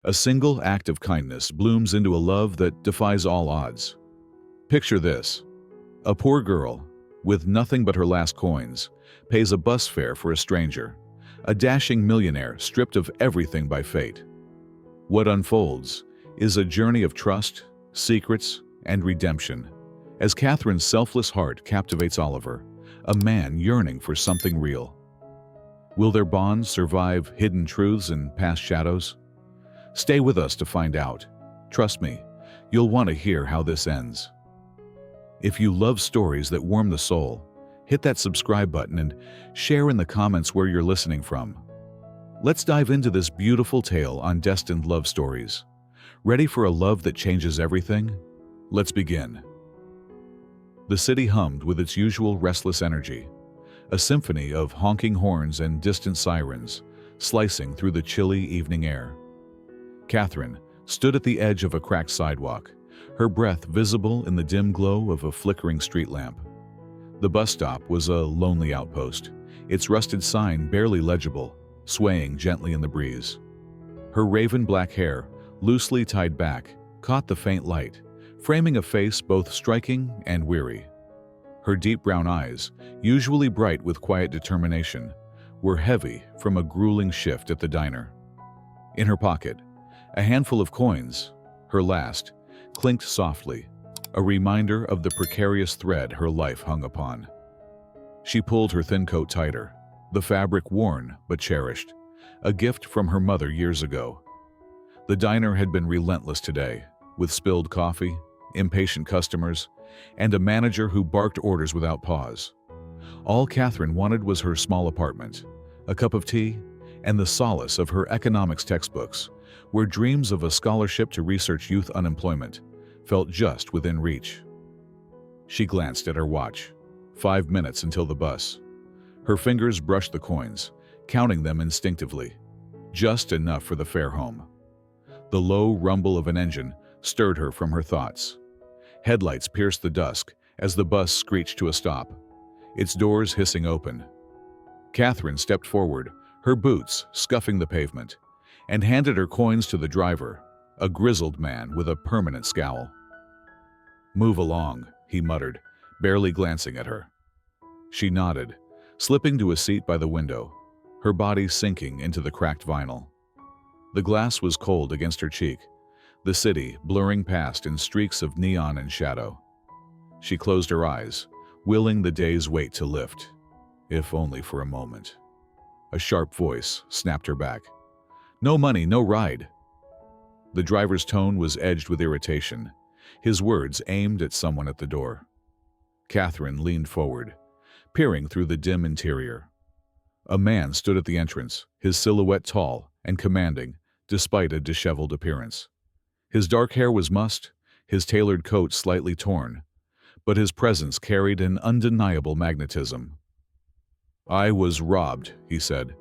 A single act of kindness blooms into a love that defies all odds. Picture this. A poor girl, with nothing but her last coins, pays a bus fare for a stranger, a dashing millionaire stripped of everything by fate. What unfolds is a journey of trust, secrets, and redemption, as Catherine's selfless heart captivates Oliver, a man yearning for something real. Will their bond survive hidden truths and past shadows? Stay with us to find out. Trust me, you'll want to hear how this ends. If you love stories that warm the soul, hit that subscribe button and share in the comments where you're listening from. Let's dive into this beautiful tale on destined love stories. Ready for a love that changes everything? Let's begin. The city hummed with its usual restless energy, a symphony of honking horns and distant sirens slicing through the chilly evening air. Catherine stood at the edge of a cracked sidewalk, her breath visible in the dim glow of a flickering street lamp. The bus stop was a lonely outpost, its rusted sign barely legible, swaying gently in the breeze. Her raven black hair, loosely tied back, caught the faint light, framing a face both striking and weary. Her deep brown eyes, usually bright with quiet determination, were heavy from a grueling shift at the diner. In her pocket, a handful of coins, her last, clinked softly, a reminder of the precarious thread her life hung upon. She pulled her thin coat tighter, the fabric worn but cherished, a gift from her mother years ago. The diner had been relentless today, with spilled coffee, impatient customers, and a manager who barked orders without pause. All Catherine wanted was her small apartment, a cup of tea, and the solace of her economics textbooks, where dreams of a scholarship to research youth unemployment felt just within reach. She glanced at her watch. 5 minutes until the bus. Her fingers brushed the coins, counting them instinctively, just enough for the fare home. The low rumble of an engine stirred her from her thoughts. Headlights pierced the dusk as the bus screeched to a stop, its doors hissing open. Catherine stepped forward, her boots scuffing the pavement, and handed her coins to the driver, a grizzled man with a permanent scowl. "Move along," he muttered, barely glancing at her. She nodded, slipping to a seat by the window, her body sinking into the cracked vinyl. The glass was cold against her cheek, the city blurring past in streaks of neon and shadow. She closed her eyes, willing the day's weight to lift, if only for a moment. A sharp voice snapped her back. "No money, no ride." The driver's tone was edged with irritation, his words aimed at someone at the door. Catherine leaned forward, peering through the dim interior. A man stood at the entrance, his silhouette tall and commanding, despite a disheveled appearance. His dark hair was mussed, his tailored coat slightly torn, but his presence carried an undeniable magnetism. "I was robbed," he said,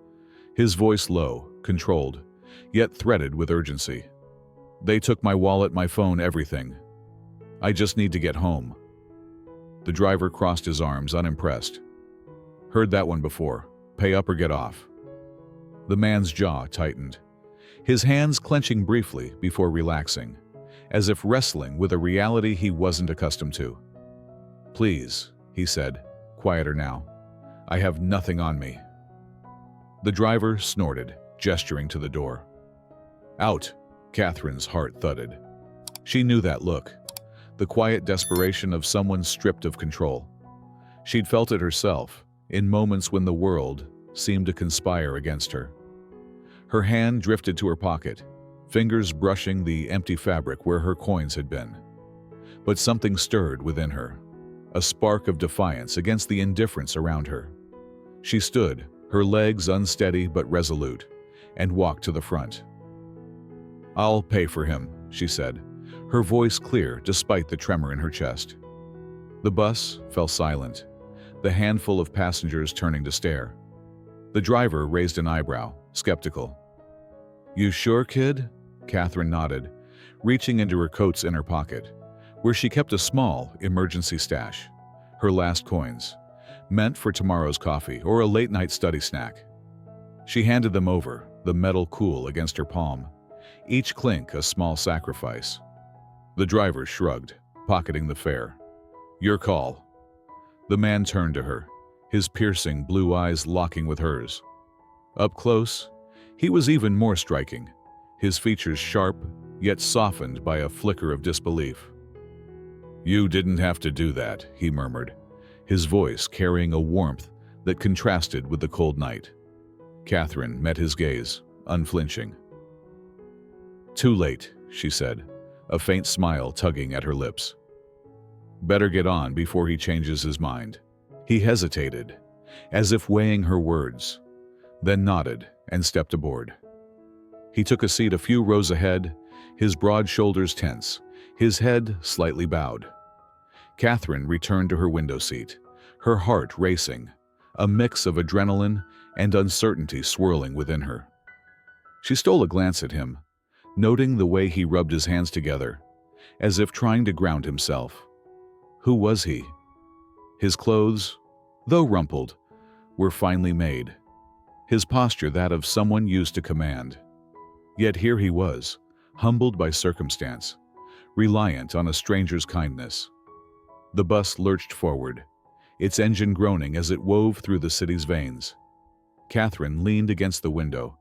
his voice low, controlled, yet threaded with urgency. "They took my wallet, my phone, everything. I just need to get home." The driver crossed his arms, unimpressed. "Heard that one before. Pay up or get off." The man's jaw tightened, his hands clenching briefly before relaxing, as if wrestling with a reality he wasn't accustomed to. "Please," he said, quieter now. "I have nothing on me." The driver snorted, gesturing to the door. "Out," Catherine's heart thudded. She knew that look, the quiet desperation of someone stripped of control. She'd felt it herself, in moments when the world seemed to conspire against her. Her hand drifted to her pocket, fingers brushing the empty fabric where her coins had been. But something stirred within her, a spark of defiance against the indifference around her. She stood, her legs unsteady but resolute, and walked to the front. "I'll pay for him," she said, her voice clear despite the tremor in her chest. The bus fell silent, the handful of passengers turning to stare. The driver raised an eyebrow, skeptical. "You sure, kid?" Catherine nodded, reaching into her coat's inner pocket, where she kept a small emergency stash, her last coins, meant for tomorrow's coffee or a late-night study snack. She handed them over, the metal cool against her palm, each clink a small sacrifice. The driver shrugged, pocketing the fare. "Your call." The man turned to her, his piercing blue eyes locking with hers. Up close, he was even more striking, his features sharp, yet softened by a flicker of disbelief. "You didn't have to do that," he murmured, his voice carrying a warmth that contrasted with the cold night. Catherine met his gaze, unflinching. "Too late," she said, a faint smile tugging at her lips. "Better get on before he changes his mind." He hesitated, as if weighing her words, then nodded and stepped aboard. He took a seat a few rows ahead, his broad shoulders tense, his head slightly bowed. Catherine returned to her window seat, her heart racing, a mix of adrenaline and uncertainty swirling within her. She stole a glance at him, noting the way he rubbed his hands together, as if trying to ground himself. Who was he? His clothes, though rumpled, were finely made, his posture that of someone used to command. Yet here he was, humbled by circumstance, reliant on a stranger's kindness. The bus lurched forward, its engine groaning as it wove through the city's veins. Catherine leaned against the window,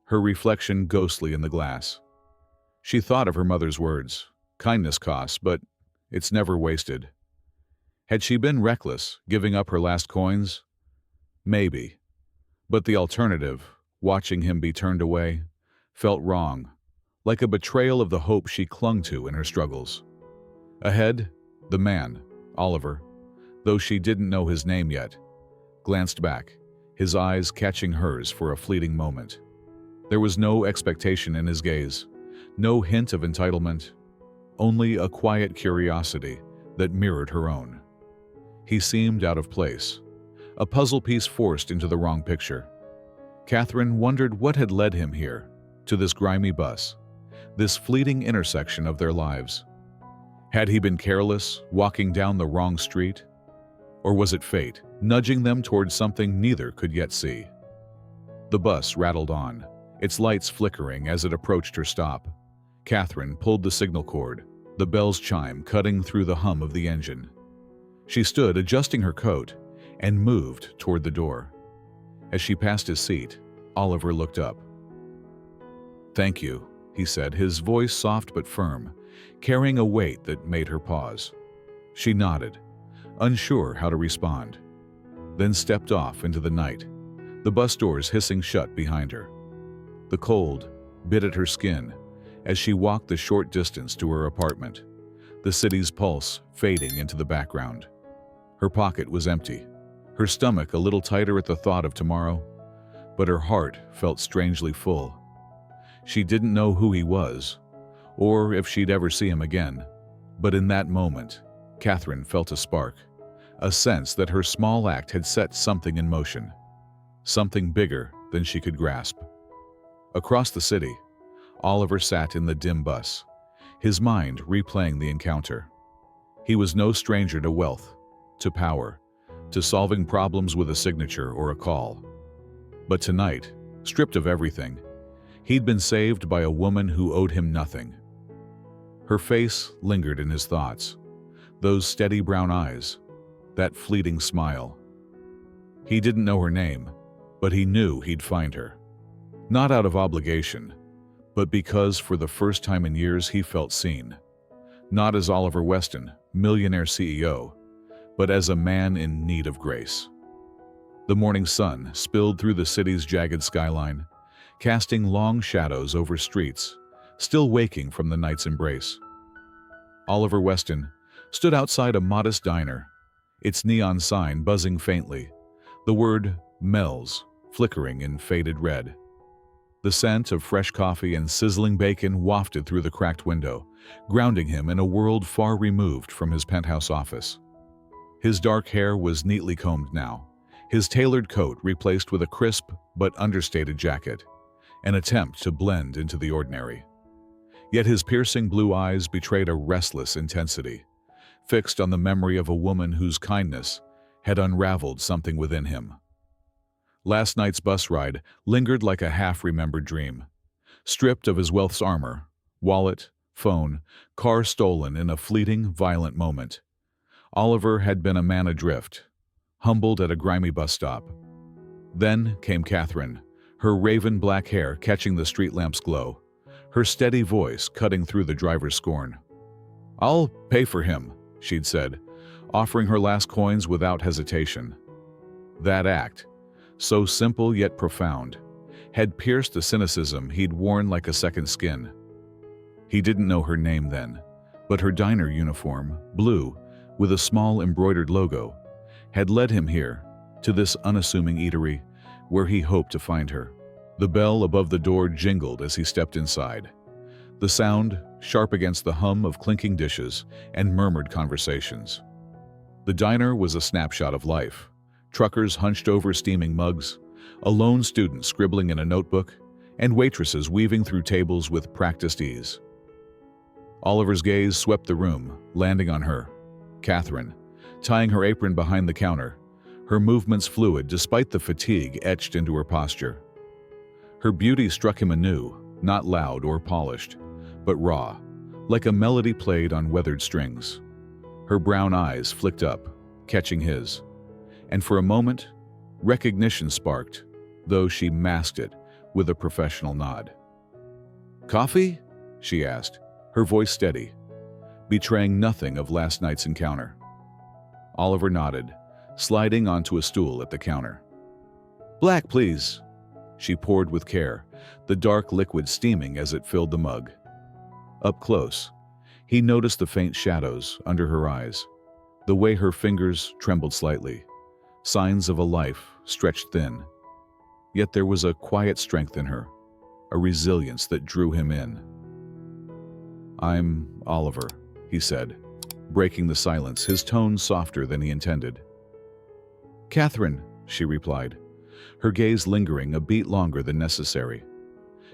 her reflection ghostly in the glass. She thought of her mother's words, "Kindness costs, but it's never wasted." Had she been reckless, giving up her last coins? Maybe. But the alternative, watching him be turned away, felt wrong, like a betrayal of the hope she clung to in her struggles. Ahead, the man, Oliver, though she didn't know his name yet, glanced back, his eyes catching hers for a fleeting moment. There was no expectation in his gaze, no hint of entitlement, only a quiet curiosity that mirrored her own. He seemed out of place, a puzzle piece forced into the wrong picture. Catherine wondered what had led him here, to this grimy bus, this fleeting intersection of their lives. Had he been careless, walking down the wrong street? Or was it fate, nudging them towards something neither could yet see? The bus rattled on, its lights flickering as it approached her stop. Catherine pulled the signal cord, the bell's chime cutting through the hum of the engine. She stood adjusting her coat and moved toward the door. As she passed his seat, Oliver looked up. "Thank you," he said, his voice soft but firm, carrying a weight that made her pause. She nodded, unsure how to respond, then stepped off into the night, the bus doors hissing shut behind her. The cold bit at her skin as she walked the short distance to her apartment, the city's pulse fading into the background. Her pocket was empty, her stomach a little tighter at the thought of tomorrow, but her heart felt strangely full. She didn't know who he was, or if she'd ever see him again, but in that moment, Catherine felt a spark, a sense that her small act had set something in motion, something bigger than she could grasp. Across the city, Oliver sat in the dim bus, his mind replaying the encounter. He was no stranger to wealth, to power, to solving problems with a signature or a call. But tonight, stripped of everything, he'd been saved by a woman who owed him nothing. Her face lingered in his thoughts, those steady brown eyes, that fleeting smile. He didn't know her name, but he knew he'd find her. Not out of obligation, but because for the first time in years he felt seen. Not as Oliver Weston, millionaire CEO, but as a man in need of grace. The morning sun spilled through the city's jagged skyline, casting long shadows over streets, still waking from the night's embrace. Oliver Weston stood outside a modest diner, its neon sign buzzing faintly, the word Mel's flickering in faded red. The scent of fresh coffee and sizzling bacon wafted through the cracked window, grounding him in a world far removed from his penthouse office. His dark hair was neatly combed now, his tailored coat replaced with a crisp but understated jacket, an attempt to blend into the ordinary. Yet his piercing blue eyes betrayed a restless intensity, fixed on the memory of a woman whose kindness had unraveled something within him. Last night's bus ride lingered like a half-remembered dream, stripped of his wealth's armor, wallet, phone, car stolen in a fleeting, violent moment. Oliver had been a man adrift, humbled at a grimy bus stop. Then came Catherine, her raven black hair catching the street lamp's glow, her steady voice cutting through the driver's scorn. "I'll pay for him," she'd said, offering her last coins without hesitation. That act, so simple yet profound, had pierced the cynicism he'd worn like a second skin. He didn't know her name then, but her diner uniform, blue, with a small embroidered logo, had led him here, to this unassuming eatery, where he hoped to find her. The bell above the door jingled as he stepped inside. The sound, sharp against the hum of clinking dishes and murmured conversations. The diner was a snapshot of life. Truckers hunched over steaming mugs, a lone student scribbling in a notebook, and waitresses weaving through tables with practiced ease. Oliver's gaze swept the room, landing on her, Catherine, tying her apron behind the counter, her movements fluid despite the fatigue etched into her posture. Her beauty struck him anew, not loud or polished, but raw, like a melody played on weathered strings. Her brown eyes flicked up, catching his, and for a moment, recognition sparked, though she masked it with a professional nod. "Coffee?" she asked, her voice steady, betraying nothing of last night's encounter. Oliver nodded, sliding onto a stool at the counter. "Black, please." She poured with care, the dark liquid steaming as it filled the mug. Up close, he noticed the faint shadows under her eyes, the way her fingers trembled slightly, signs of a life stretched thin. Yet there was a quiet strength in her, a resilience that drew him in. "I'm Oliver," he said, breaking the silence, his tone softer than he intended. "Catherine," she replied, her gaze lingering a beat longer than necessary.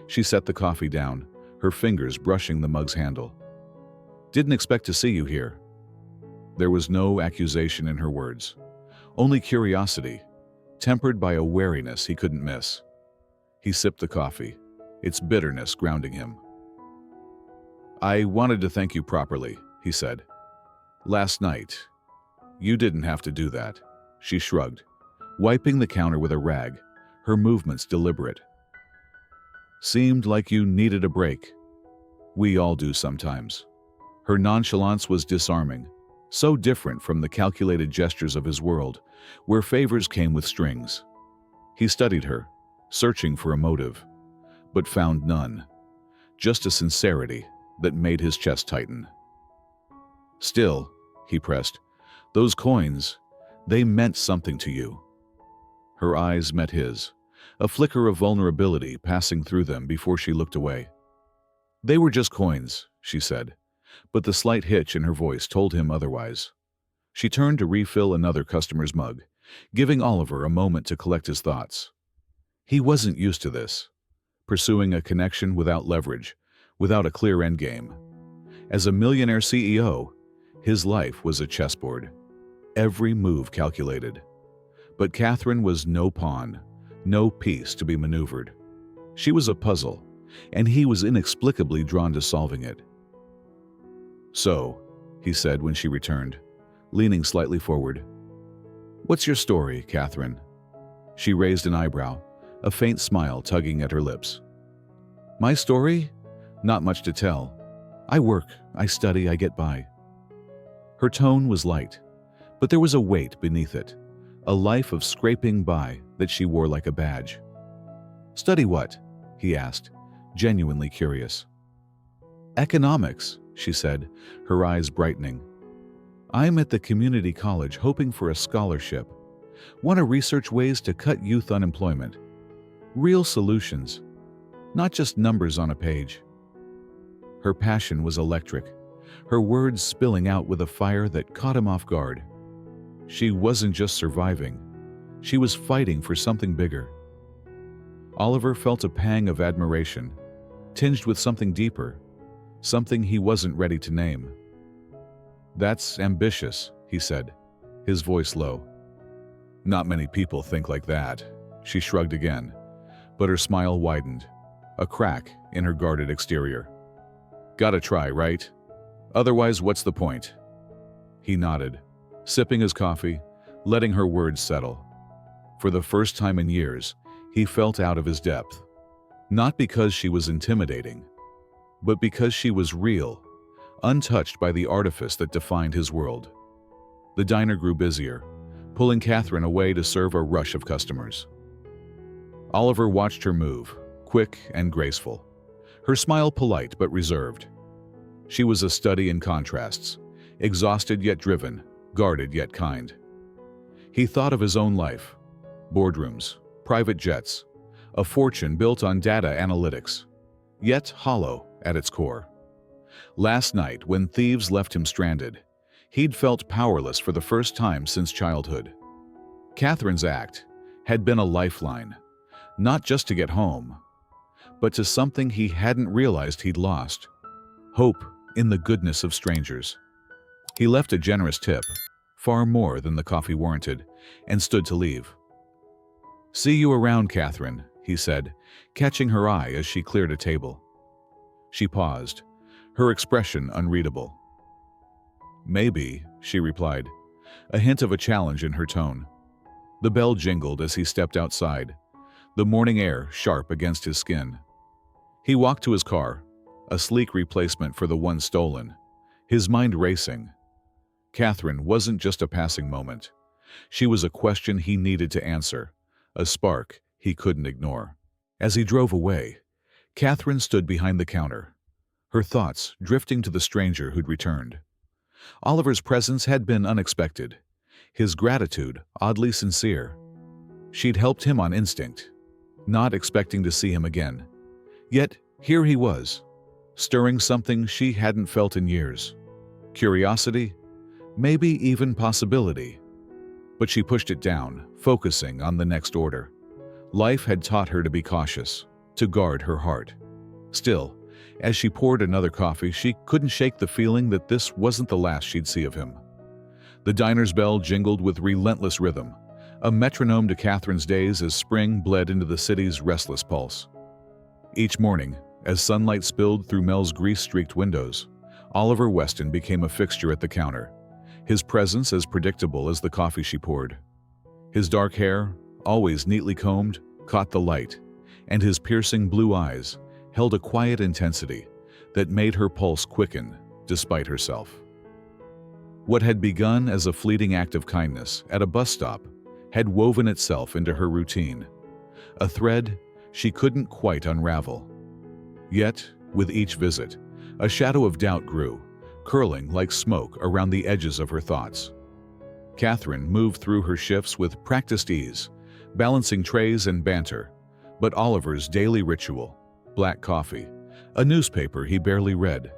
She set the coffee down, her fingers brushing the mug's handle. "Didn't expect to see you here." There was no accusation in her words, only curiosity, tempered by a wariness he couldn't miss. He sipped the coffee, its bitterness grounding him. "I wanted to thank you properly," he said. "Last night, you didn't have to do that." She shrugged, wiping the counter with a rag, her movements deliberate. "Seemed like you needed a break. We all do sometimes." Her nonchalance was disarming, so different from the calculated gestures of his world, where favors came with strings. He studied her, searching for a motive, but found none, just a sincerity that made his chest tighten. "Still," he pressed, "those coins, they meant something to you." Her eyes met his, a flicker of vulnerability passing through them before she looked away. "They were just coins," she said, but the slight hitch in her voice told him otherwise. She turned to refill another customer's mug, giving Oliver a moment to collect his thoughts. He wasn't used to this, pursuing a connection without leverage, without a clear endgame. As a millionaire CEO, his life was a chessboard, every move calculated. But Catherine was no pawn, no piece to be maneuvered. She was a puzzle, and he was inexplicably drawn to solving it. "So," he said when she returned, leaning slightly forward. "What's your story, Catherine?" She raised an eyebrow, a faint smile tugging at her lips. "My story? Not much to tell. I work, I study, I get by." Her tone was light, but there was a weight beneath it, a life of scraping by that she wore like a badge. "Study what?" he asked, genuinely curious. "Economics," she said, her eyes brightening. "I'm at the community college hoping for a scholarship. Want to research ways to cut youth unemployment. Real solutions, not just numbers on a page." Her passion was electric, her words spilling out with a fire that caught him off guard. She wasn't just surviving, she was fighting for something bigger. Oliver felt a pang of admiration, tinged with something deeper, something he wasn't ready to name. "That's ambitious," he said, his voice low. "Not many people think like that." She shrugged again, but her smile widened, a crack in her guarded exterior. "Gotta try, right? Otherwise, what's the point?" He nodded, sipping his coffee, letting her words settle. For the first time in years, he felt out of his depth. Not because she was intimidating, but because she was real, untouched by the artifice that defined his world. The diner grew busier, pulling Catherine away to serve a rush of customers. Oliver watched her move, quick and graceful, her smile polite but reserved. She was a study in contrasts, exhausted yet driven, guarded yet kind. He thought of his own life: boardrooms, private jets, a fortune built on data analytics, yet hollow at its core. Last night, when thieves left him stranded, he'd felt powerless for the first time since childhood. Catherine's act had been a lifeline, not just to get home, but to something he hadn't realized he'd lost: hope in the goodness of strangers. He left a generous tip, far more than the coffee warranted, and stood to leave. "See you around, Catherine," he said, catching her eye as she cleared a table. She paused, her expression unreadable. "Maybe," she replied, a hint of a challenge in her tone. The bell jingled as he stepped outside, the morning air sharp against his skin. He walked to his car, a sleek replacement for the one stolen, his mind racing. Catherine wasn't just a passing moment. She was a question he needed to answer, a spark he couldn't ignore. As he drove away, Catherine stood behind the counter, her thoughts drifting to the stranger who'd returned. Oliver's presence had been unexpected, his gratitude oddly sincere. She'd helped him on instinct, not expecting to see him again. Yet here he was, stirring something she hadn't felt in years. Curiosity, maybe even possibility. But she pushed it down, focusing on the next order. Life had taught her to be cautious, to guard her heart. Still, as she poured another coffee, she couldn't shake the feeling that this wasn't the last she'd see of him. The diner's bell jingled with relentless rhythm, a metronome to Catherine's days as spring bled into the city's restless pulse. Each morning, as sunlight spilled through Mel's grease-streaked windows, Oliver Weston became a fixture at the counter, his presence as predictable as the coffee she poured. His dark hair, always neatly combed, caught the light, and his piercing blue eyes held a quiet intensity that made her pulse quicken despite herself. What had begun as a fleeting act of kindness at a bus stop had woven itself into her routine, a thread she couldn't quite unravel. Yet, with each visit, a shadow of doubt grew, curling like smoke around the edges of her thoughts. Catherine moved through her shifts with practiced ease, balancing trays and banter, but Oliver's daily ritual, black coffee, a newspaper he barely read,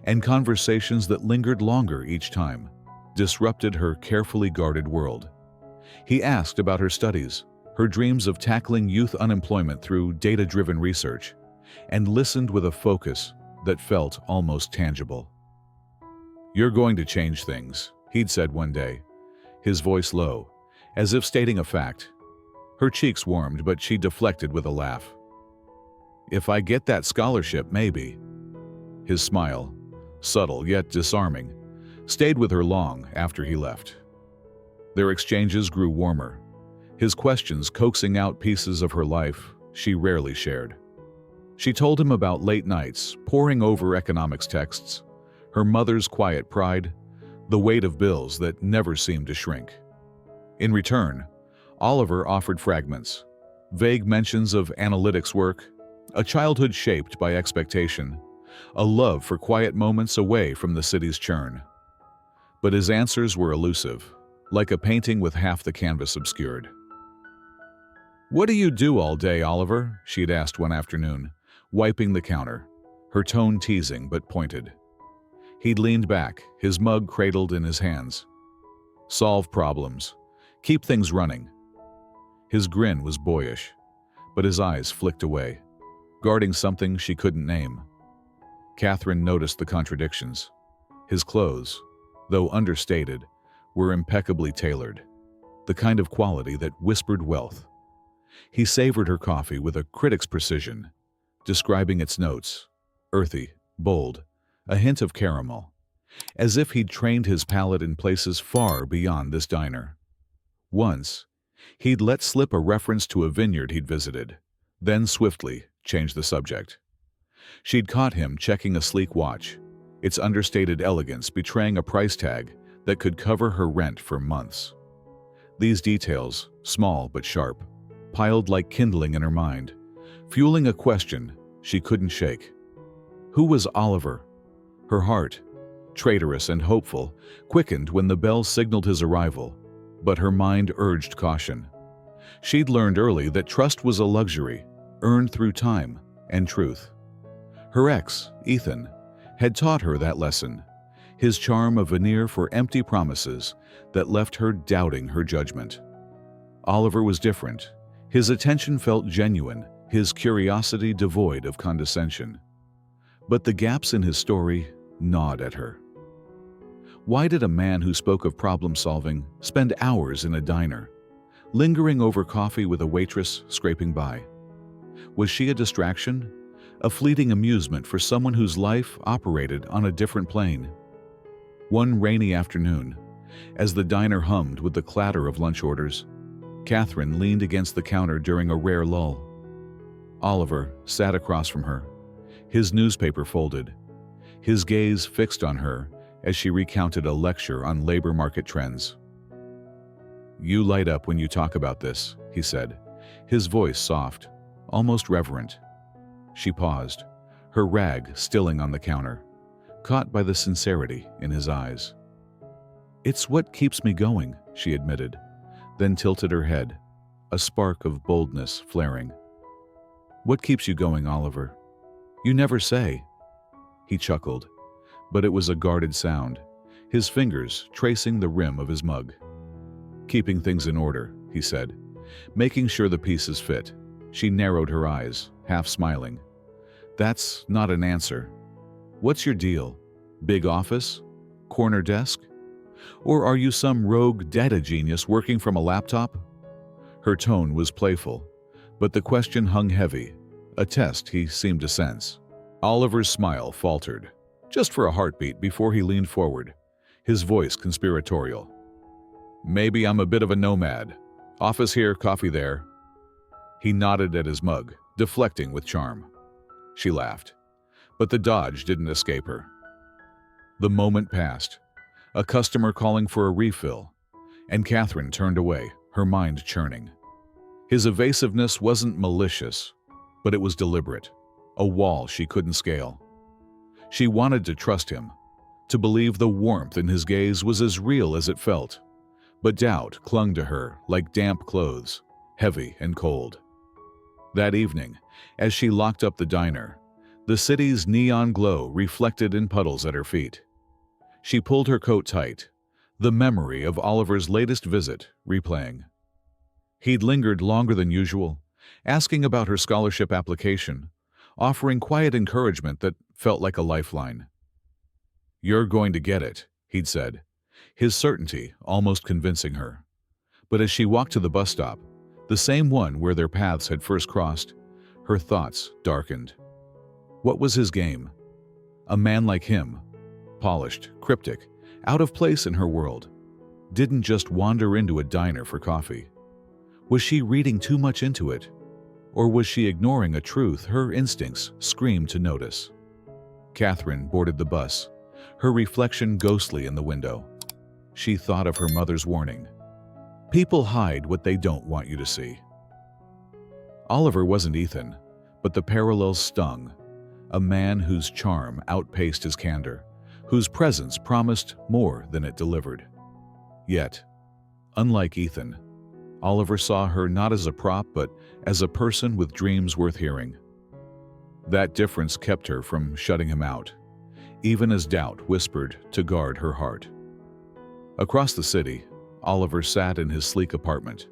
and conversations that lingered longer each time, disrupted her carefully guarded world. He asked about her studies, her dreams of tackling youth unemployment through data-driven research, and listened with a focus that felt almost tangible. "You're going to change things," he'd said one day, his voice low, as if stating a fact. Her cheeks warmed, but she deflected with a laugh. "If I get that scholarship, maybe." His smile, subtle yet disarming, stayed with her long after he left. Their exchanges grew warmer, his questions coaxing out pieces of her life she rarely shared. She told him about late nights, poring over economics texts, her mother's quiet pride, the weight of bills that never seemed to shrink. In return, Oliver offered fragments, vague mentions of analytics work, a childhood shaped by expectation, a love for quiet moments away from the city's churn. But his answers were elusive, like a painting with half the canvas obscured. "What do you do all day, Oliver?" she'd asked one afternoon, wiping the counter, her tone teasing but pointed. He'd leaned back, his mug cradled in his hands. "Solve problems. Keep things running." His grin was boyish, but his eyes flicked away, guarding something she couldn't name. Catherine noticed the contradictions. His clothes, though understated, were impeccably tailored, the kind of quality that whispered wealth. He savored her coffee with a critic's precision, describing its notes: earthy, bold, a hint of caramel, as if he'd trained his palate in places far beyond this diner. Once, he'd let slip a reference to a vineyard he'd visited, then swiftly changed the subject. She'd caught him checking a sleek watch, its understated elegance betraying a price tag that could cover her rent for months. These details, small but sharp, piled like kindling in her mind, fueling a question she couldn't shake. Who was Oliver? Her heart, traitorous and hopeful, quickened when the bell signaled his arrival, but her mind urged caution. She'd learned early that trust was a luxury, earned through time and truth. Her ex, Ethan, had taught her that lesson, his charm a veneer for empty promises that left her doubting her judgment. Oliver was different. His attention felt genuine, his curiosity devoid of condescension. But the gaps in his story gnawed at her. Why did a man who spoke of problem-solving spend hours in a diner, lingering over coffee with a waitress scraping by? Was she a distraction? A fleeting amusement for someone whose life operated on a different plane? One rainy afternoon, as the diner hummed with the clatter of lunch orders, Catherine leaned against the counter during a rare lull. Oliver sat across from her, his newspaper folded, his gaze fixed on her as she recounted a lecture on labor market trends. "You light up when you talk about this," he said, his voice soft, almost reverent. She paused, her rag stilling on the counter, caught by the sincerity in his eyes. "It's what keeps me going," she admitted, then tilted her head, a spark of boldness flaring. "What keeps you going, Oliver? You never say." He chuckled, but it was a guarded sound, his fingers tracing the rim of his mug. "Keeping things in order," he said, making sure the pieces fit. She narrowed her eyes, half smiling. "That's not an answer. What's your deal? Big office? Corner desk? Or are you some rogue data genius working from a laptop?" Her tone was playful, but the question hung heavy, a test he seemed to sense. Oliver's smile faltered, just for a heartbeat before he leaned forward, his voice conspiratorial. "Maybe I'm a bit of a nomad. Office here, coffee there." He nodded at his mug, deflecting with charm. She laughed, but the dodge didn't escape her. The moment passed, a customer calling for a refill, and Catherine turned away, her mind churning. His evasiveness wasn't malicious, but it was deliberate, a wall she couldn't scale. She wanted to trust him, to believe the warmth in his gaze was as real as it felt, but doubt clung to her like damp clothes, heavy and cold. That evening, as she locked up the diner, the city's neon glow reflected in puddles at her feet. She pulled her coat tight, the memory of Oliver's latest visit replaying. He'd lingered longer than usual, asking about her scholarship application, offering quiet encouragement that felt like a lifeline. "You're going to get it," he'd said, his certainty almost convincing her. But as she walked to the bus stop, the same one where their paths had first crossed, her thoughts darkened. What was his game? A man like him, polished, cryptic, out of place in her world, didn't just wander into a diner for coffee. Was she reading too much into it? Or was she ignoring a truth her instincts screamed to notice? Catherine boarded the bus, her reflection ghostly in the window. She thought of her mother's warning. People hide what they don't want you to see. Oliver wasn't Ethan, but the parallels stung. A man whose charm outpaced his candor, whose presence promised more than it delivered. Yet, unlike Ethan, Oliver saw her not as a prop but as a person with dreams worth hearing. That difference kept her from shutting him out, even as doubt whispered to guard her heart. Across the city, Oliver sat in his sleek apartment,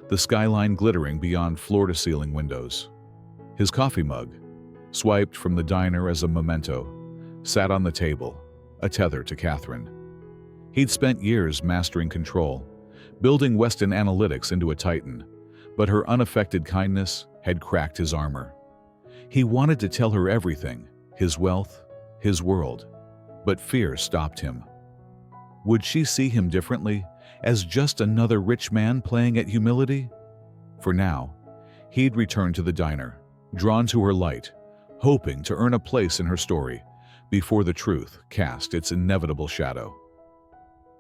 the skyline glittering beyond floor-to-ceiling windows. His coffee mug, swiped from the diner as a memento, sat on the table, a tether to Catherine. He'd spent years mastering control, building Weston Analytics into a titan, but her unaffected kindness had cracked his armor. He wanted to tell her everything, his wealth, his world, but fear stopped him. Would she see him differently, as just another rich man playing at humility? For now, he'd returned to the diner, drawn to her light, hoping to earn a place in her story before the truth cast its inevitable shadow.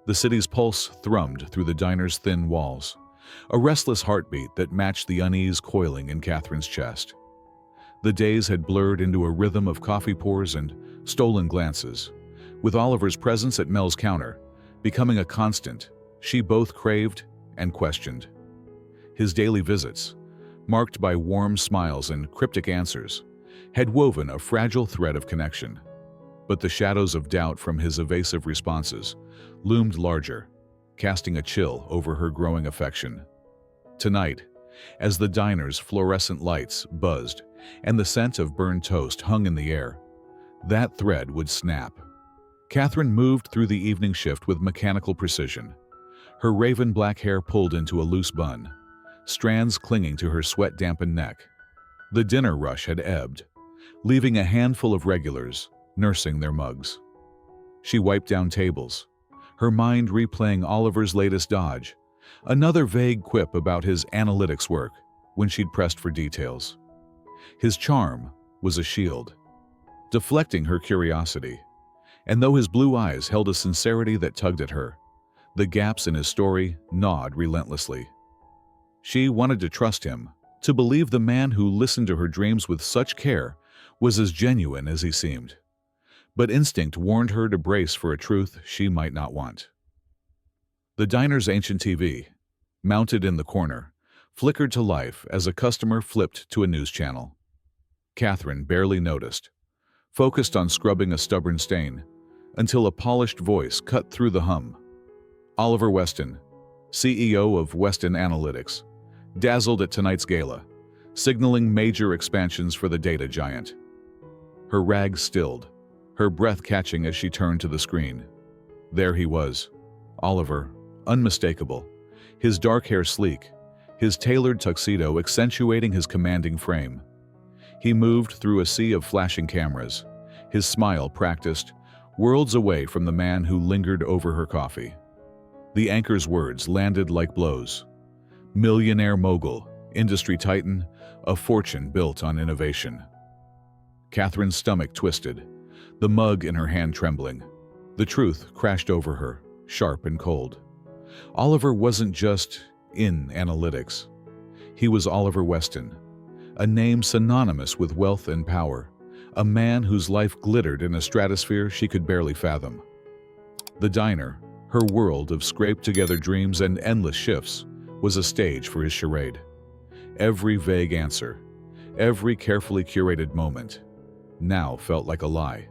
The city's pulse thrummed through the diner's thin walls, a restless heartbeat that matched the unease coiling in Catherine's chest. The days had blurred into a rhythm of coffee pours and stolen glances, with Oliver's presence at Mel's counter becoming a constant she both craved and questioned. His daily visits, marked by warm smiles and cryptic answers, had woven a fragile thread of connection. But the shadows of doubt from his evasive responses loomed larger, casting a chill over her growing affection. Tonight, as the diner's fluorescent lights buzzed and the scent of burned toast hung in the air, that thread would snap. Catherine moved through the evening shift with mechanical precision, her raven black hair pulled into a loose bun, strands clinging to her sweat-dampened neck. The dinner rush had ebbed, leaving a handful of regulars nursing their mugs. She wiped down tables, her mind replaying Oliver's latest dodge, another vague quip about his analytics work when she'd pressed for details. His charm was a shield, deflecting her curiosity, and though his blue eyes held a sincerity that tugged at her, the gaps in his story gnawed relentlessly. She wanted to trust him, to believe the man who listened to her dreams with such care was as genuine as he seemed. But instinct warned her to brace for a truth she might not want. The diner's ancient TV, mounted in the corner, flickered to life as a customer flipped to a news channel. Catherine barely noticed, focused on scrubbing a stubborn stain, until a polished voice cut through the hum. Oliver Weston, CEO of Weston Analytics, dazzled at tonight's gala, signaling major expansions for the data giant. Her rags stilled, her breath catching as she turned to the screen. There he was, Oliver, unmistakable, his dark hair sleek, his tailored tuxedo accentuating his commanding frame. He moved through a sea of flashing cameras, his smile practiced, worlds away from the man who lingered over her coffee. The anchor's words landed like blows. Millionaire mogul, industry titan, a fortune built on innovation. Catherine's stomach twisted, the mug in her hand trembling. The truth crashed over her, sharp and cold. Oliver wasn't just in analytics. He was Oliver Weston, a name synonymous with wealth and power, a man whose life glittered in a stratosphere she could barely fathom. The diner, her world of scraped-together dreams and endless shifts, was a stage for his charade. Every vague answer, every carefully curated moment, now felt like a lie.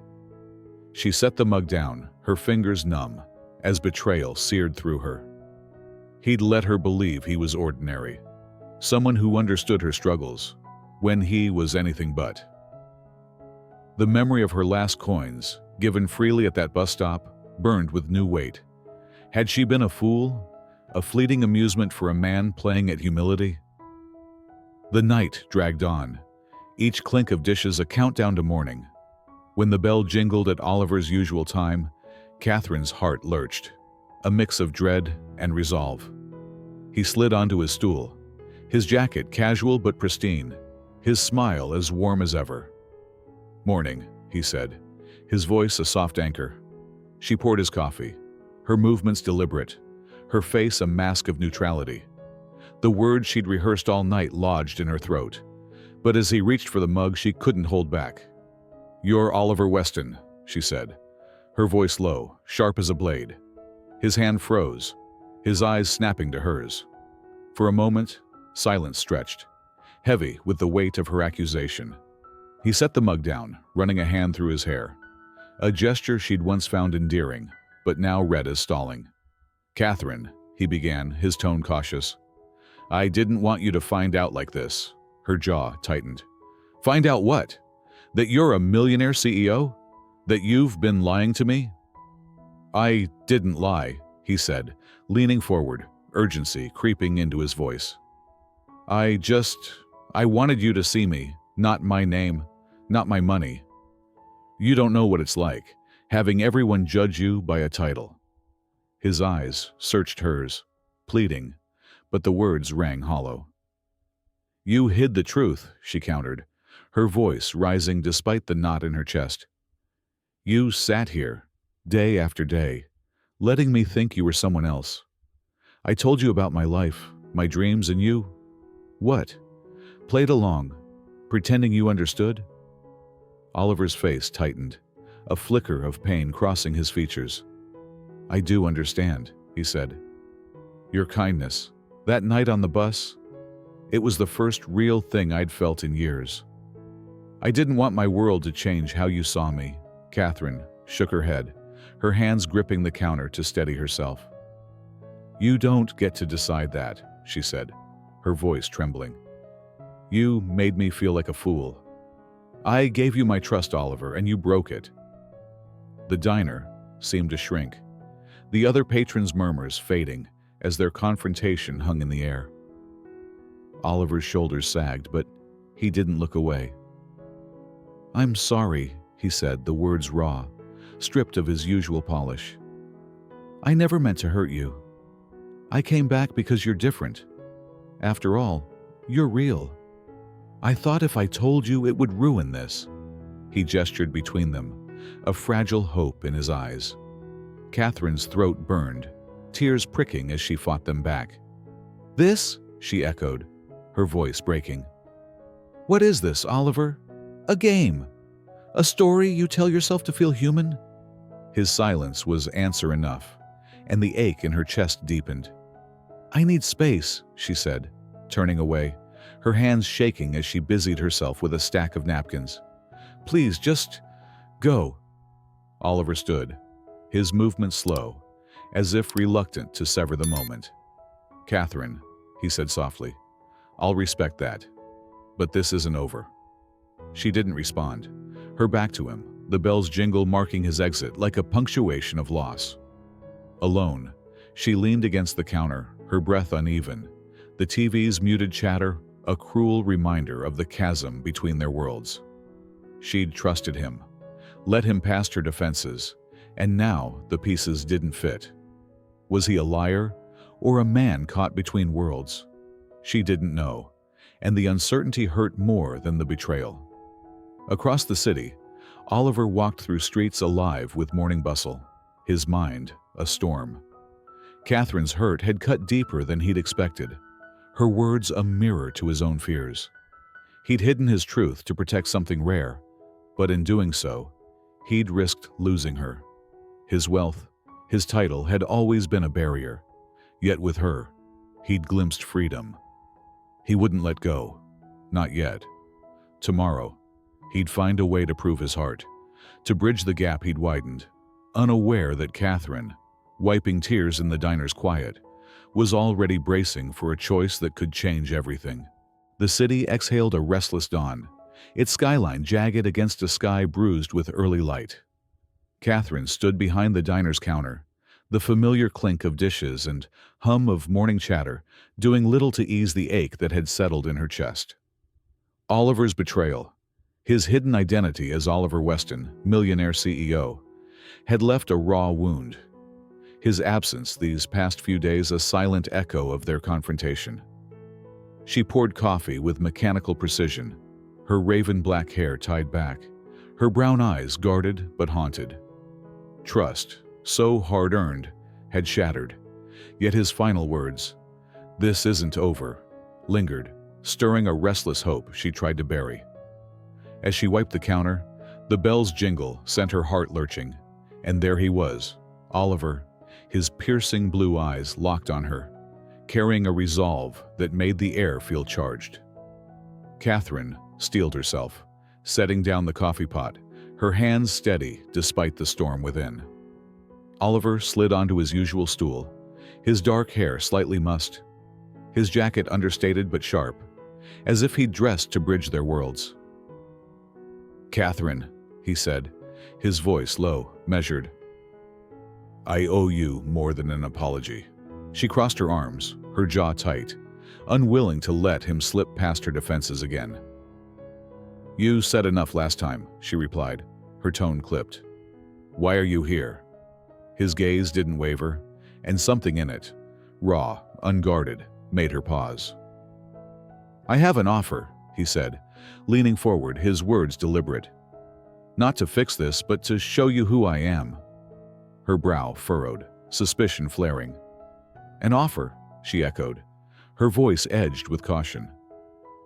She set the mug down, her fingers numb, as betrayal seared through her. He'd let her believe he was ordinary, someone who understood her struggles, when he was anything but. The memory of her last coins, given freely at that bus stop, burned with new weight. Had she been a fool, a fleeting amusement for a man playing at humility? The night dragged on, each clink of dishes a countdown to morning. When the bell jingled at Oliver's usual time, Catherine's heart lurched, a mix of dread and resolve. He slid onto his stool, his jacket casual but pristine, his smile as warm as ever. "Morning," he said, his voice a soft anchor. She poured his coffee, her movements deliberate, her face a mask of neutrality. The words she'd rehearsed all night lodged in her throat, but as he reached for the mug, she couldn't hold back. "You're Oliver Weston," she said, her voice low, sharp as a blade. His hand froze, his eyes snapping to hers. For a moment, silence stretched, heavy with the weight of her accusation. He set the mug down, running a hand through his hair, a gesture she'd once found endearing, but now read as stalling. "Catherine," he began, his tone cautious. "I didn't want you to find out like this." Her jaw tightened. "Find out what? That you're a millionaire CEO? That you've been lying to me?" "I didn't lie," he said, leaning forward, urgency creeping into his voice. I wanted you to see me, not my name, not my money. You don't know what it's like, having everyone judge you by a title." His eyes searched hers, pleading, but the words rang hollow. "You hid the truth," she countered, her voice rising despite the knot in her chest. "You sat here, day after day, letting me think you were someone else. I told you about my life, my dreams, and you, what? Played along, pretending you understood?" Oliver's face tightened, a flicker of pain crossing his features. "I do understand," he said. "Your kindness, that night on the bus, it was the first real thing I'd felt in years. I didn't want my world to change how you saw me." Catherine shook her head, her hands gripping the counter to steady herself. "You don't get to decide that," she said, her voice trembling. "You made me feel like a fool. I gave you my trust, Oliver, and you broke it." The diner seemed to shrink, the other patrons' murmurs fading as their confrontation hung in the air. Oliver's shoulders sagged, but he didn't look away. "I'm sorry," he said, the words raw, stripped of his usual polish. "I never meant to hurt you. I came back because you're different. After all, you're real. I thought if I told you it would ruin this." He gestured between them, a fragile hope in his eyes. Catherine's throat burned, tears pricking as she fought them back. "This?" she echoed, her voice breaking. "What is this, Oliver? A game? A story you tell yourself to feel human?" His silence was answer enough, and the ache in her chest deepened. "I need space," she said, turning away, her hands shaking as she busied herself with a stack of napkins. "Please, just go." Oliver stood, his movement slow, as if reluctant to sever the moment. "Catherine," he said softly, "I'll respect that, but this isn't over." She didn't respond, her back to him, the bell's jingle marking his exit like a punctuation of loss. Alone, she leaned against the counter, her breath uneven, the TV's muted chatter a cruel reminder of the chasm between their worlds. She'd trusted him, let him past her defenses, and now the pieces didn't fit. Was he a liar or a man caught between worlds? She didn't know, and the uncertainty hurt more than the betrayal. Across the city, Oliver walked through streets alive with morning bustle, his mind a storm. Catherine's hurt had cut deeper than he'd expected, her words a mirror to his own fears. He'd hidden his truth to protect something rare, but in doing so, he'd risked losing her. His wealth, his title had always been a barrier, yet with her, he'd glimpsed freedom. He wouldn't let go, not yet. Tomorrow, he'd find a way to prove his heart, to bridge the gap he'd widened, unaware that Catherine, wiping tears in the diner's quiet, was already bracing for a choice that could change everything. The city exhaled a restless dawn, its skyline jagged against a sky bruised with early light. Catherine stood behind the diner's counter, the familiar clink of dishes and hum of morning chatter doing little to ease the ache that had settled in her chest. Oliver's betrayal, his hidden identity as Oliver Weston, Millionaire CEO, had left a raw wound. His absence these past few days a silent echo of their confrontation. She poured coffee with mechanical precision, her raven black hair tied back, her brown eyes guarded but haunted. Trust, so hard-earned, had shattered, yet his final words, "This isn't over," lingered, stirring a restless hope she tried to bury. As she wiped the counter, the bell's jingle sent her heart lurching, and there he was, Oliver, his piercing blue eyes locked on her, carrying a resolve that made the air feel charged. Catherine steeled herself, setting down the coffee pot, her hands steady despite the storm within. Oliver slid onto his usual stool, his dark hair slightly mussed, his jacket understated but sharp, as if he'd dressed to bridge their worlds. "Catherine," he said, his voice low, measured. "I owe you more than an apology." She crossed her arms, her jaw tight, unwilling to let him slip past her defenses again. "You said enough last time," she replied, her tone clipped. "Why are you here?" His gaze didn't waver, and something in it, raw, unguarded, made her pause. "I have an offer," he said, leaning forward, his words deliberate. "Not to fix this, but to show you who I am." Her brow furrowed, suspicion flaring. "An offer," she echoed, her voice edged with caution.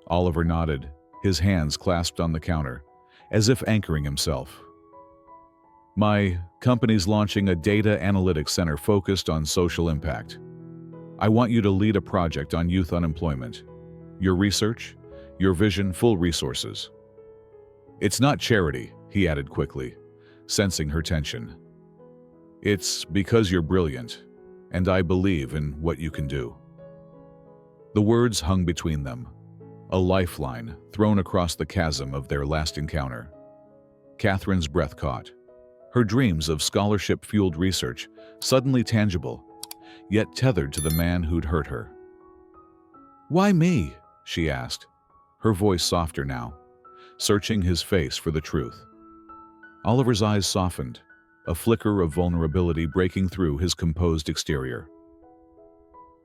Oliver nodded, his hands clasped on the counter, as if anchoring himself. "My company's launching a data analytics center focused on social impact. I want you to lead a project on youth unemployment. Your research, your vision, full resources." "It's not charity," he added quickly, sensing her tension. "It's because you're brilliant, and I believe in what you can do." The words hung between them, a lifeline thrown across the chasm of their last encounter. Catherine's breath caught, her dreams of scholarship-fueled research suddenly tangible, yet tethered to the man who'd hurt her. "Why me?" she asked, her voice softer now, searching his face for the truth. Oliver's eyes softened, a flicker of vulnerability breaking through his composed exterior.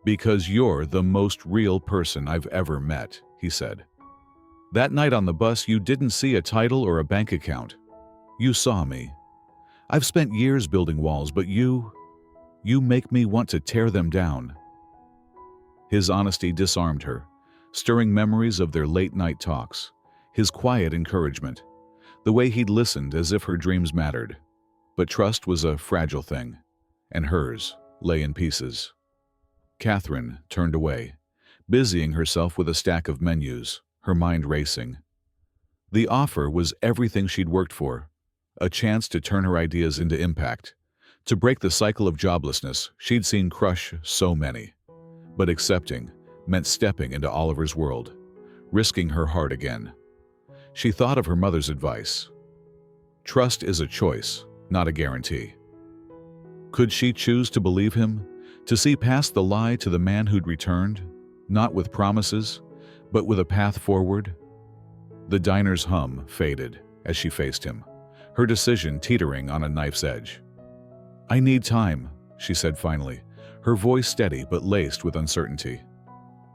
"Because you're the most real person I've ever met," he said. "That night on the bus, you didn't see a title or a bank account. You saw me. I've spent years building walls, but you make me want to tear them down." His honesty disarmed her, stirring memories of their late-night talks, his quiet encouragement, the way he'd listened as if her dreams mattered. But trust was a fragile thing, and hers lay in pieces. Catherine turned away, busying herself with a stack of menus, her mind racing. The offer was everything she'd worked for, a chance to turn her ideas into impact, to break the cycle of joblessness she'd seen crush so many. But accepting meant stepping into Oliver's world, risking her heart again. She thought of her mother's advice. Trust is a choice, not a guarantee. Could she choose to believe him, to see past the lie to the man who'd returned, not with promises, but with a path forward? The diner's hum faded as she faced him, her decision teetering on a knife's edge. "I need time," she said finally, her voice steady but laced with uncertainty.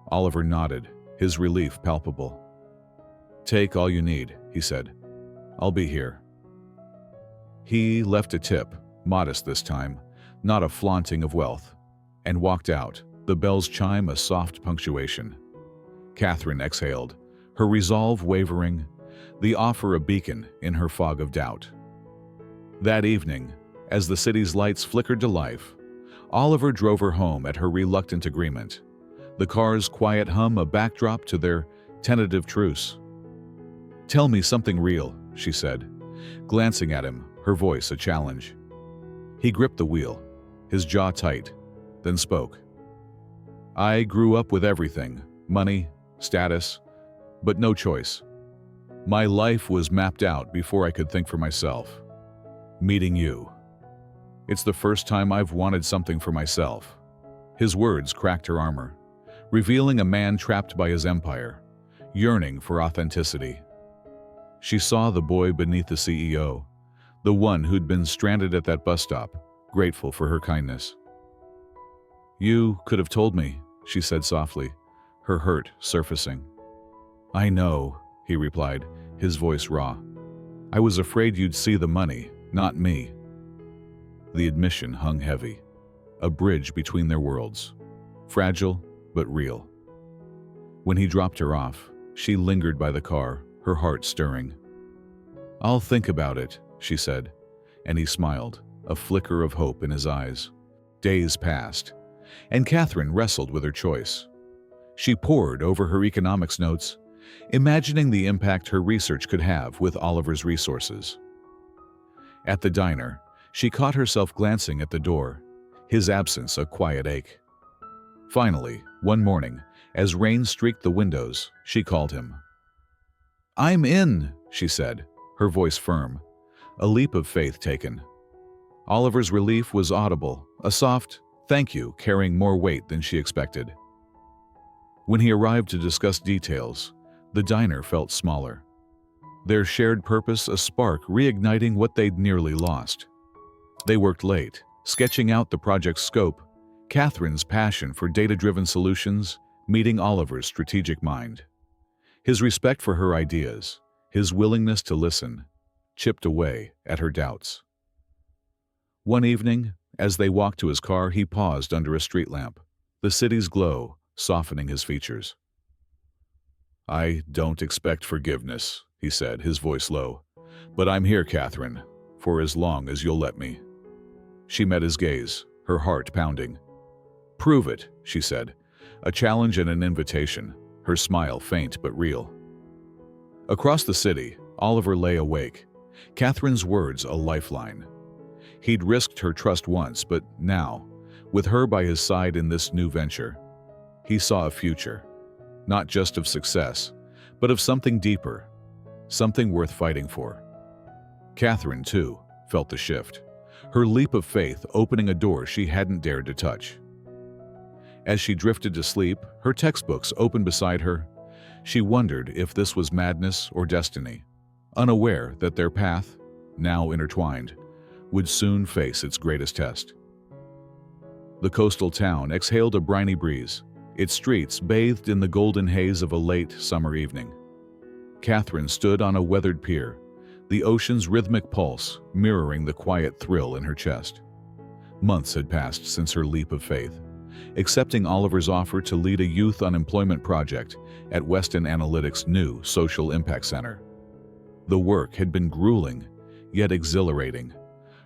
Oliver nodded, his relief palpable. "Take all you need," he said. "I'll be here." He left a tip, modest this time, not a flaunting of wealth, and walked out, the bell's chime a soft punctuation. Catherine exhaled, her resolve wavering, the offer a beacon in her fog of doubt. That evening, as the city's lights flickered to life, Oliver drove her home at her reluctant agreement, the car's quiet hum a backdrop to their tentative truce. "Tell me something real," she said, glancing at him, her voice a challenge. He gripped the wheel, his jaw tight, then spoke. "I grew up with everything, money, status, but no choice. My life was mapped out before I could think for myself. Meeting you. It's the first time I've wanted something for myself." His words cracked her armor, revealing a man trapped by his empire, yearning for authenticity. She saw the boy beneath the CEO, the one who'd been stranded at that bus stop, grateful for her kindness. "You could have told me," she said softly, her hurt surfacing. "I know," he replied, his voice raw. "I was afraid you'd see the money, not me." The admission hung heavy, a bridge between their worlds, fragile but real. When he dropped her off, she lingered by the car, her heart stirring. "I'll think about it," she said, and he smiled, a flicker of hope in his eyes. Days passed, and Catherine wrestled with her choice. She pored over her economics notes, imagining the impact her research could have with Oliver's resources. At the diner, she caught herself glancing at the door, his absence a quiet ache. Finally, one morning, as rain streaked the windows, she called him. "I'm in," she said, her voice firm, a leap of faith taken. Oliver's relief was audible, a soft "thank you" carrying more weight than she expected. When he arrived to discuss details, the diner felt smaller. their shared purpose a spark reigniting what they'd nearly lost. They worked late, sketching out the project's scope, Catherine's passion for data-driven solutions meeting Oliver's strategic mind. His respect for her ideas, his willingness to listen, chipped away at her doubts. One evening, as they walked to his car, he paused under a street lamp, the city's glow softening his features. "I don't expect forgiveness," he said, his voice low. "But I'm here, Catherine, for as long as you'll let me." She met his gaze, her heart pounding. "Prove it," she said, a challenge and an invitation, her smile faint but real. Across the city, Oliver lay awake, Catherine's words a lifeline. He'd risked her trust once, but now, with her by his side in this new venture, he saw a future, not just of success, but of something deeper, something worth fighting for. Catherine, too, felt the shift, her leap of faith opening a door she hadn't dared to touch. As she drifted to sleep, her textbooks open beside her, she wondered if this was madness or destiny, unaware that their path, now intertwined, would soon face its greatest test. The coastal town exhaled a briny breeze, its streets bathed in the golden haze of a late summer evening. Catherine stood on a weathered pier, the ocean's rhythmic pulse mirroring the quiet thrill in her chest. Months had passed since her leap of faith, accepting Oliver's offer to lead a youth unemployment project at Weston Analytics' new social impact center. The work had been grueling, yet exhilarating,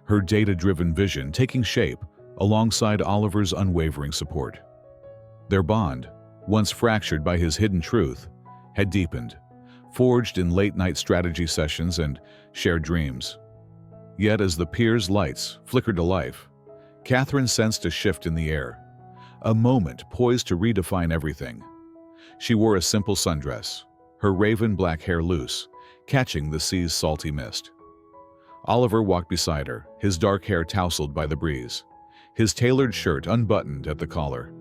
her data-driven vision taking shape alongside Oliver's unwavering support. Their bond, once fractured by his hidden truth, had deepened, forged in late-night strategy sessions and shared dreams. Yet as the pier's lights flickered to life, Catherine sensed a shift in the air, a moment poised to redefine everything. She wore a simple sundress, her raven black hair loose, catching the sea's salty mist. Oliver walked beside her, his dark hair tousled by the breeze, his tailored shirt unbuttoned at the collar,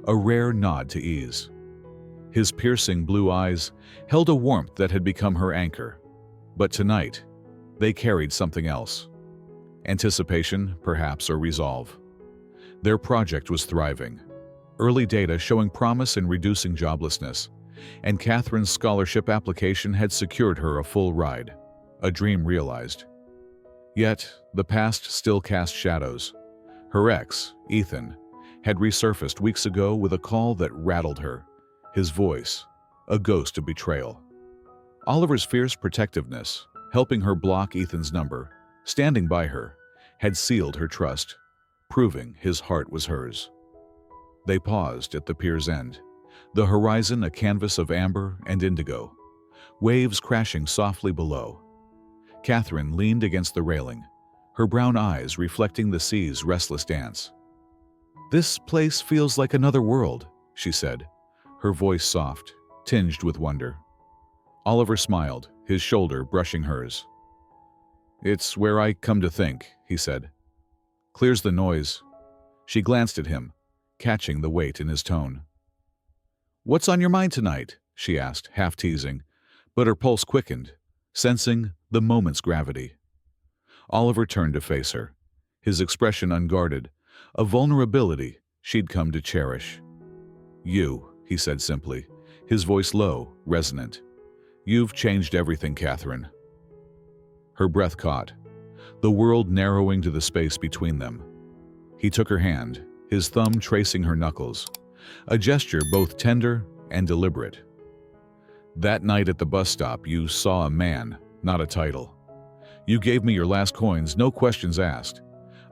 a rare nod to ease. His piercing blue eyes held a warmth that had become her anchor. But tonight, they carried something else. Anticipation, perhaps, or resolve. Their project was thriving, early data showing promise in reducing joblessness, and Catherine's scholarship application had secured her a full ride, a dream realized. Yet, the past still cast shadows. Her ex, Ethan, had resurfaced weeks ago with a call that rattled her, his voice, a ghost of betrayal. Oliver's fierce protectiveness, helping her block Ethan's number, standing by her, had sealed her trust, proving his heart was hers. They paused at the pier's end, the horizon a canvas of amber and indigo, waves crashing softly below. Catherine leaned against the railing, her brown eyes reflecting the sea's restless dance. "This place feels like another world," she said, her voice soft, tinged with wonder. Oliver smiled, his shoulder brushing hers. "It's where I come to think," he said. "Clears the noise." She glanced at him, catching the weight in his tone. "What's on your mind tonight?" she asked, half teasing, but her pulse quickened, sensing the moment's gravity. Oliver turned to face her, his expression unguarded, a vulnerability she'd come to cherish. "You," he said simply, his voice low, resonant. "You've changed everything, Catherine." Her breath caught, the world narrowing to the space between them. He took her hand, his thumb tracing her knuckles, a gesture both tender and deliberate. "That night at the bus stop, you saw a man, not a title. You gave me your last coins, no questions asked.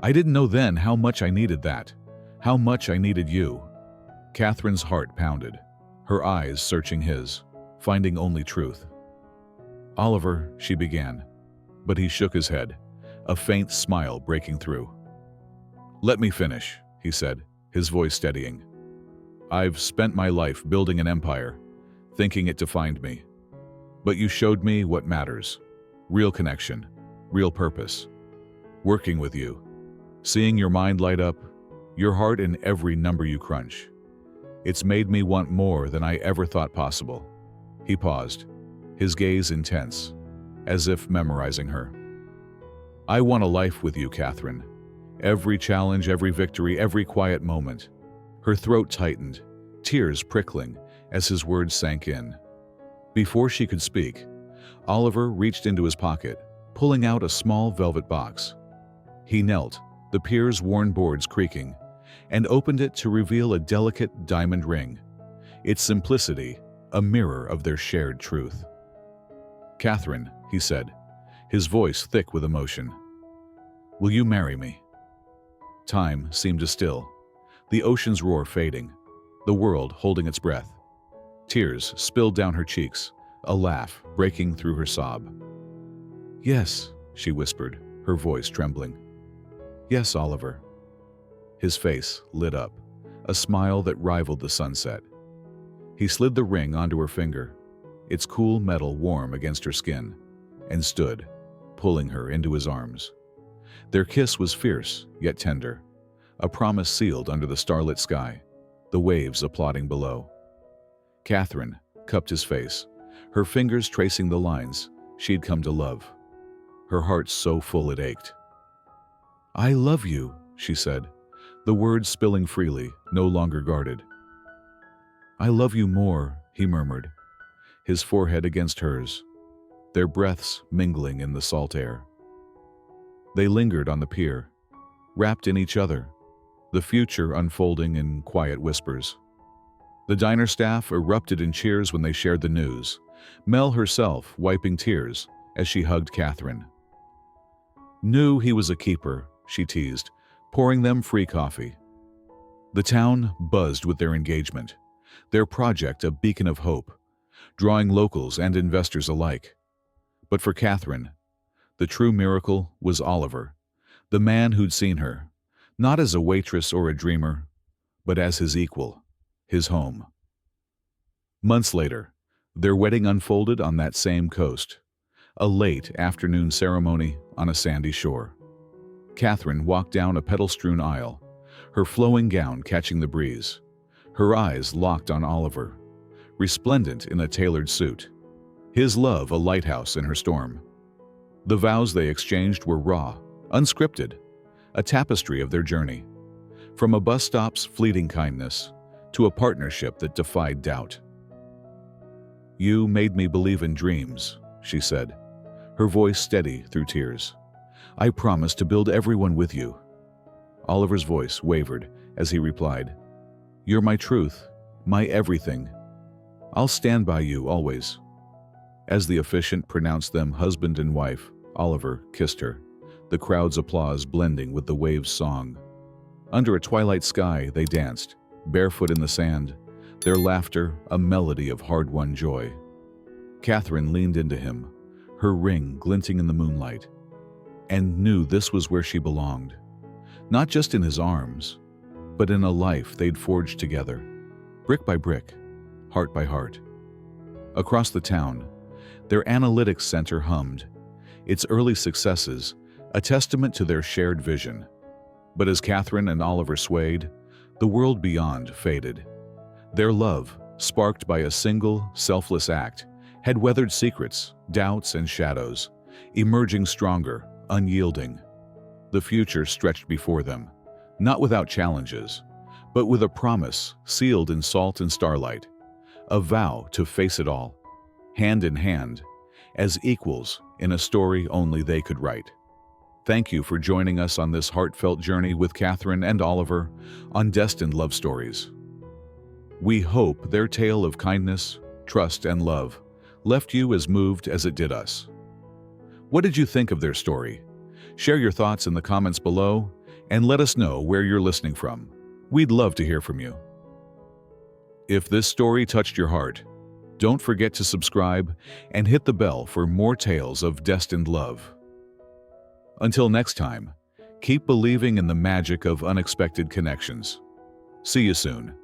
I didn't know then how much I needed that, how much I needed you." Catherine's heart pounded, her eyes searching his, finding only truth. "Oliver," she began, but he shook his head, a faint smile breaking through. "Let me finish," he said, his voice steadying. "I've spent my life building an empire, thinking it defined me. But you showed me what matters. Real connection, real purpose. Working with you, seeing your mind light up, your heart in every number you crunch. It's made me want more than I ever thought possible." He paused, his gaze intense. as if memorizing her. "I want a life with you, Catherine. Every challenge, every victory, every quiet moment." Her throat tightened, tears prickling as his words sank in. Before she could speak, Oliver reached into his pocket, pulling out a small velvet box. He knelt, the pier's worn boards creaking, and opened it to reveal a delicate diamond ring, its simplicity a mirror of their shared truth. "Catherine," he said, his voice thick with emotion, "will you marry me?" Time seemed to still, the ocean's roar fading, the world holding its breath. Tears spilled down her cheeks, a laugh breaking through her sob. "Yes," she whispered, her voice trembling. "Yes, Oliver." His face lit up, a smile that rivaled the sunset. He slid the ring onto her finger, its cool metal warm against her skin, and stood, pulling her into his arms. Their kiss was fierce, yet tender, a promise sealed under the starlit sky, the waves applauding below. Catherine cupped his face, her fingers tracing the lines she'd come to love, her heart so full it ached. "I love you," she said, the words spilling freely, no longer guarded. "I love you more," he murmured, his forehead against hers, their breaths mingling in the salt air. They lingered on the pier, wrapped in each other, the future unfolding in quiet whispers. The diner staff erupted in cheers when they shared the news, Mel herself wiping tears as she hugged Catherine. "Knew he was a keeper," she teased, pouring them free coffee. The town buzzed with their engagement, their project a beacon of hope, drawing locals and investors alike. But for Catherine, the true miracle was Oliver, the man who'd seen her, not as a waitress or a dreamer, but as his equal, his home. Months later, their wedding unfolded on that same coast, a late afternoon ceremony on a sandy shore. Catherine walked down a petal-strewn aisle, her flowing gown catching the breeze, her eyes locked on Oliver, resplendent in a tailored suit, his love a lighthouse in her storm. The vows they exchanged were raw, unscripted, a tapestry of their journey, from a bus stop's fleeting kindness to a partnership that defied doubt. "You made me believe in dreams," she said, her voice steady through tears. "I promise to build everyone with you." Oliver's voice wavered as he replied, "You're my truth, my everything. I'll stand by you always." As the officiant pronounced them husband and wife, Oliver kissed her, the crowd's applause blending with the waves' song. Under a twilight sky, they danced, barefoot in the sand, their laughter a melody of hard-won joy. Catherine leaned into him, her ring glinting in the moonlight, and knew this was where she belonged, not just in his arms, but in a life they'd forged together, brick by brick, heart by heart. Across the town, their analytics center hummed, its early successes a testament to their shared vision. But as Catherine and Oliver swayed, the world beyond faded. Their love, sparked by a single, selfless act, had weathered secrets, doubts, and shadows, emerging stronger, unyielding. The future stretched before them, not without challenges, but with a promise sealed in salt and starlight, a vow to face it all, hand in hand, as equals in a story only they could write. Thank you for joining us on this heartfelt journey with Catherine and Oliver on Destined Love Stories. We hope their tale of kindness, trust, and love left you as moved as it did us. What did you think of their story? Share your thoughts in the comments below and let us know where you're listening from. We'd love to hear from you. If this story touched your heart, don't forget to subscribe and hit the bell for more tales of destined love. Until next time, keep believing in the magic of unexpected connections. See you soon.